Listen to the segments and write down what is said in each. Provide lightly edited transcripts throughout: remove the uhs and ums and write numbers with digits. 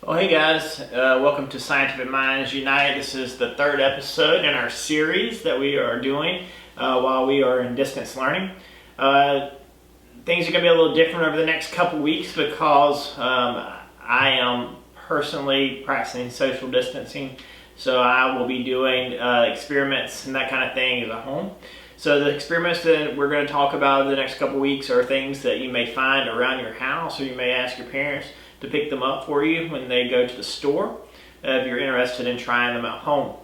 Well, hey guys, welcome to Scientific Minds Unite. This is the third episode in our series that we are doing while we are in distance learning. Things are going to be a little different over the next couple weeks because I am personally practicing social distancing. So I will be doing experiments and that kind of thing at home. So the experiments that we're going to talk about in the next couple weeks are things that you may find around your house, or you may ask your parents to pick them up for you when they go to the store if you're interested in trying them at home.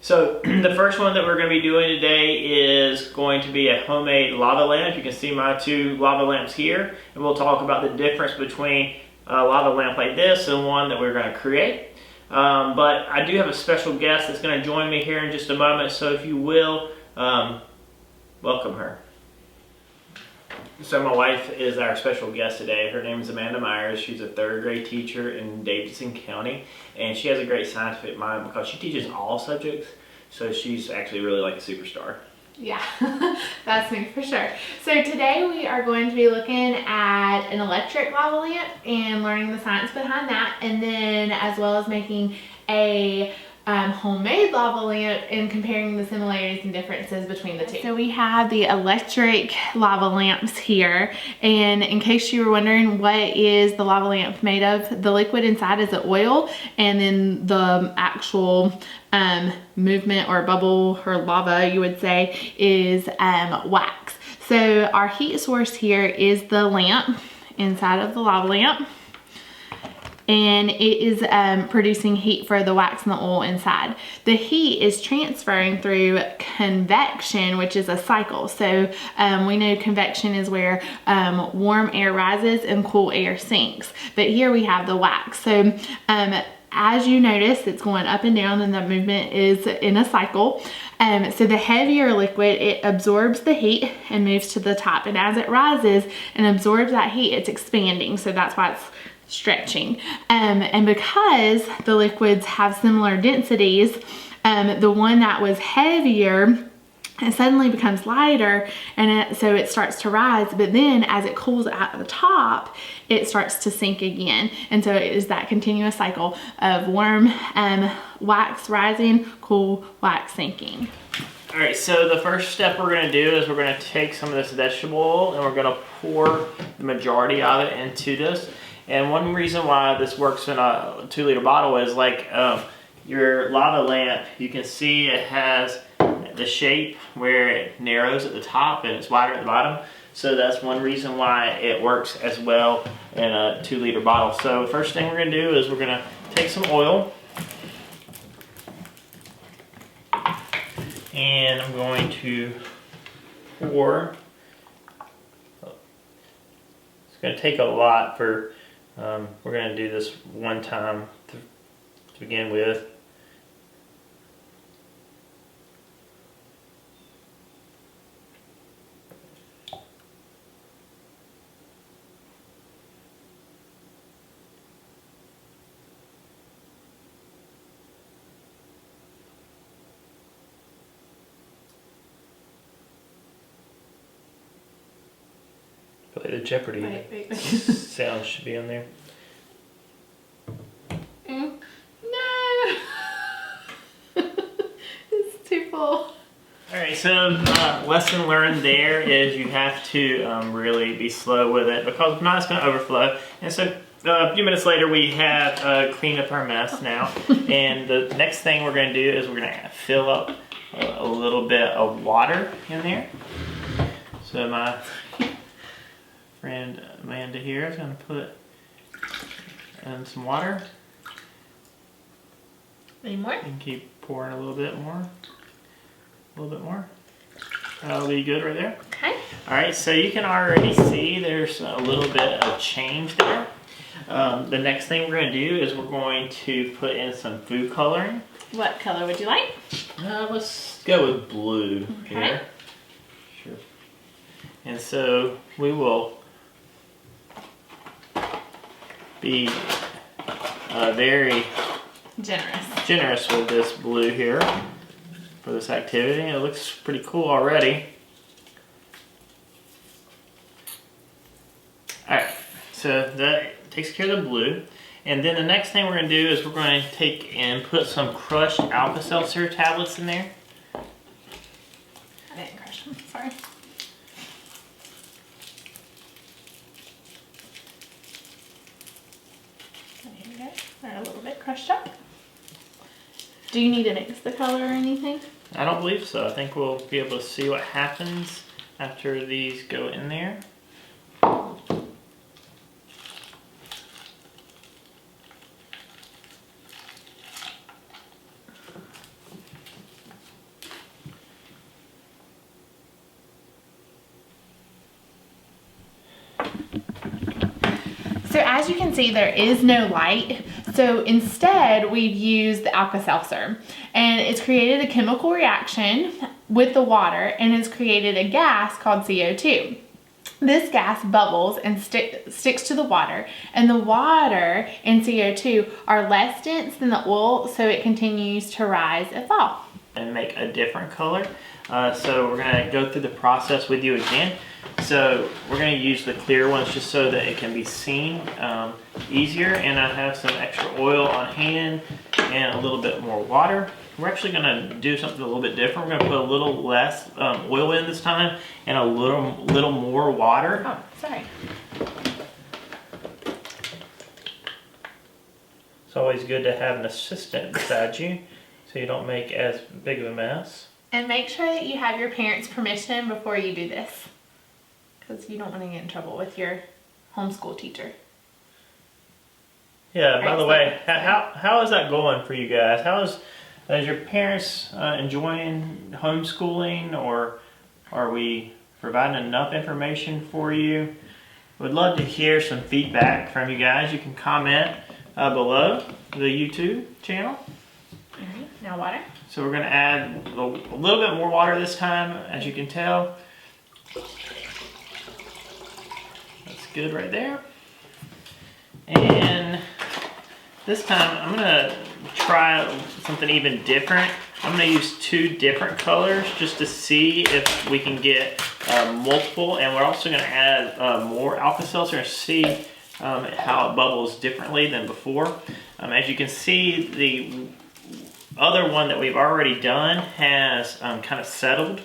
So the first one that we're going to be doing today is going to be a homemade lava lamp. You can see my two lava lamps here, and we'll talk about the difference between a lava lamp like this and one that we're going to create. But I do have a special guest that's going to join me here in just a moment, so if you will, welcome her. So my wife is our special guest today. Her name is Amanda Myers. She's a third grade teacher in Davidson County, and she has a great scientific mind because she teaches all subjects, so she's actually really like a superstar. Yeah, that's me for sure. So today we are going to be looking at an electric lava lamp and learning the science behind that, and then as well as making a homemade lava lamp and comparing the similarities and differences between the two. So we have the electric lava lamps here, and in case you were wondering what is the lava lamp made of, the liquid inside is the oil, and then the actual movement or bubble or lava, you would say, is wax. So our heat source here is the lamp inside of the lava lamp, and it is producing heat for the wax and the oil inside. The heat is transferring through convection, which is a cycle. So we know convection is where warm air rises and cool air sinks. But here we have the wax. So as you notice, it's going up and down, and that movement is in a cycle. So the heavier liquid, it absorbs the heat and moves to the top. And as it rises and absorbs that heat, it's expanding. So that's why it's stretching. And because the liquids have similar densities, the one that was heavier, it suddenly becomes lighter, and so it starts to rise, but then as it cools at the top, it starts to sink again. And so it is that continuous cycle of warm wax rising, cool wax sinking. All right, so the first step we're going to do is we're going to take some of this vegetable oil and we're going to pour the majority of it into this. And one reason why this works in a 2-liter bottle is like your lava lamp, you can see it has the shape where it narrows at the top and it's wider at the bottom. So that's one reason why it works as well in a 2-liter bottle. So first thing we're going to do is we're going to take some oil, and I'm going to pour. It's going to take a lot for, we're going to do this one time to begin with. The Jeopardy sound should be on there. No! It's too full. Alright, so lesson learned there is you have to really be slow with it, because if not, it's going to overflow. And so a few minutes later, we have cleaned up our mess now. And the next thing we're going to do is we're going to fill up a little bit of water in there. So my friend Amanda here is going to put in some water. Any more? You can keep pouring a little bit more. A little bit more. That'll be good right there. Okay. Alright, so you can already see there's a little bit of change there. The next thing we're going to do is we're going to put in some food coloring. What color would you like? Let's go with blue here. Sure. And so we will be very generous with this blue here for this activity. It looks pretty cool already. Alright, so that takes care of the blue. And then the next thing we're going to do is we're going to take and put some crushed Alka-Seltzer tablets in there. I didn't crush them, sorry. There you go. They're a little bit crushed up. Do you need to mix the color or anything? I don't believe so. I think we'll be able to see what happens after these go in there. So as you can see, there is no light. So instead, we've used the Alka-Seltzer, and it's created a chemical reaction with the water, and it's created a gas called CO2. This gas bubbles and sticks to the water, and the water and CO2 are less dense than the oil, so it continues to rise and fall. And make a different color. So we're going to go through the process with you again. So we're going to use the clear ones just so that it can be seen easier. And I have some extra oil on hand and a little bit more water. We're actually going to do something a little bit different. We're going to put a little less oil in this time and a little more water. Oh, sorry. It's always good to have an assistant beside you so you don't make as big of a mess. And make sure that you have your parents' permission before you do this, because you don't want to get in trouble with your homeschool teacher. Yeah, by the way, how is that going for you guys? Is your parents enjoying homeschooling, or are we providing enough information for you? Would love to hear some feedback from you guys. You can comment below the YouTube channel. All right, now water. So we're going to add a little bit more water this time, as you can tell. That's good right there. And this time I'm going to try something even different. I'm going to use 2 different colors just to see if we can get multiple. And we're also going to add more Alka-Seltzer and see how it bubbles differently than before. As you can see, the other one that we've already done has kind of settled.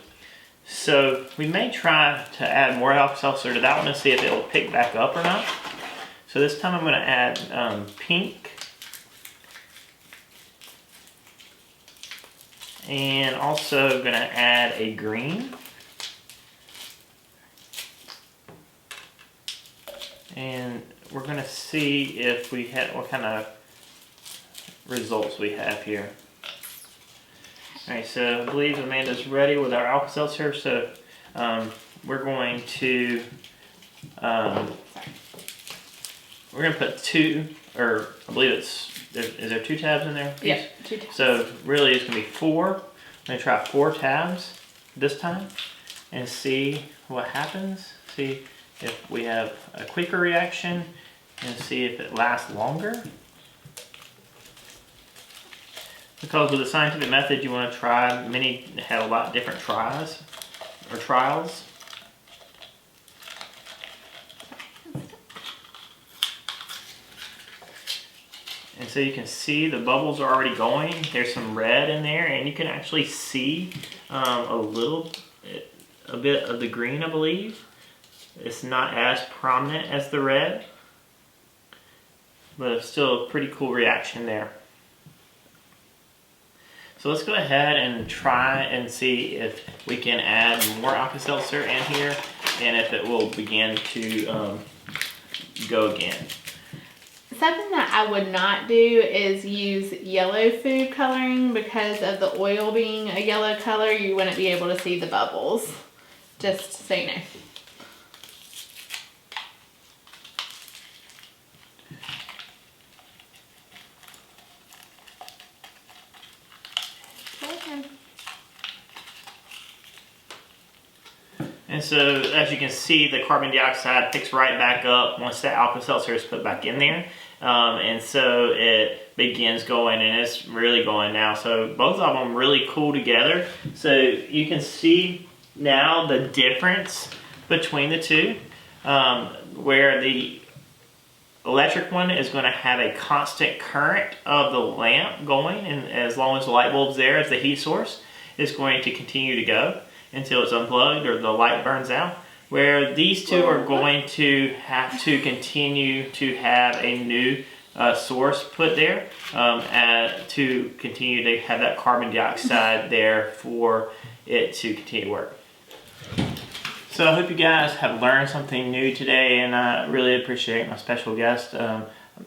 So we may try to add more Alka-Seltzer to that one and see if it will pick back up or not. So this time I'm going to add pink. And also going to add a green. And we're going to see if we have what kind of results we have here. Alright, so I believe Amanda's ready with our Alka-Seltzer, so we're going to put 2, or I believe is there 2 tabs in there? Yeah, 2 tabs. So really it's going to be 4. I'm going to try 4 tabs this time and see what happens. See if we have a quicker reaction and see if it lasts longer. Because with the scientific method, you want to try, many have a lot of different trials. And so you can see the bubbles are already going. There's some red in there, and you can actually see a bit of the green, I believe. It's not as prominent as the red, but it's still a pretty cool reaction there. So let's go ahead and try and see if we can add more Alka-Seltzer in here and if it will begin to go again. Something that I would not do is use yellow food coloring, because of the oil being a yellow color, you wouldn't be able to see the bubbles. Just so you know. And so, as you can see, the carbon dioxide picks right back up once that Alka-Seltzer is put back in there. And so it begins going, and it's really going now. So both of them really cool together. So you can see now the difference between the two, where the electric one is going to have a constant current of the lamp going, and as long as the light bulb's there as the heat source, it's going to continue to go until it's unplugged or the light burns out. Where these two are going to have to continue to have a new source put there to continue to have that carbon dioxide there for it to continue to work. So I hope you guys have learned something new today, and I really appreciate my special guest,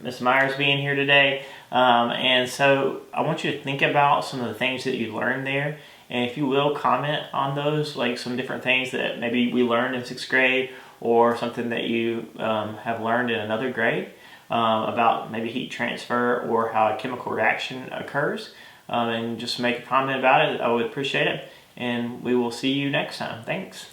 Ms. Myers, being here today. And so I want you to think about some of the things that you learned there, and if you will, comment on those, like some different things that maybe we learned in 6th grade, or something that you have learned in another grade about maybe heat transfer or how a chemical reaction occurs, and just make a comment about it. I would appreciate it, and we will see you next time. Thanks.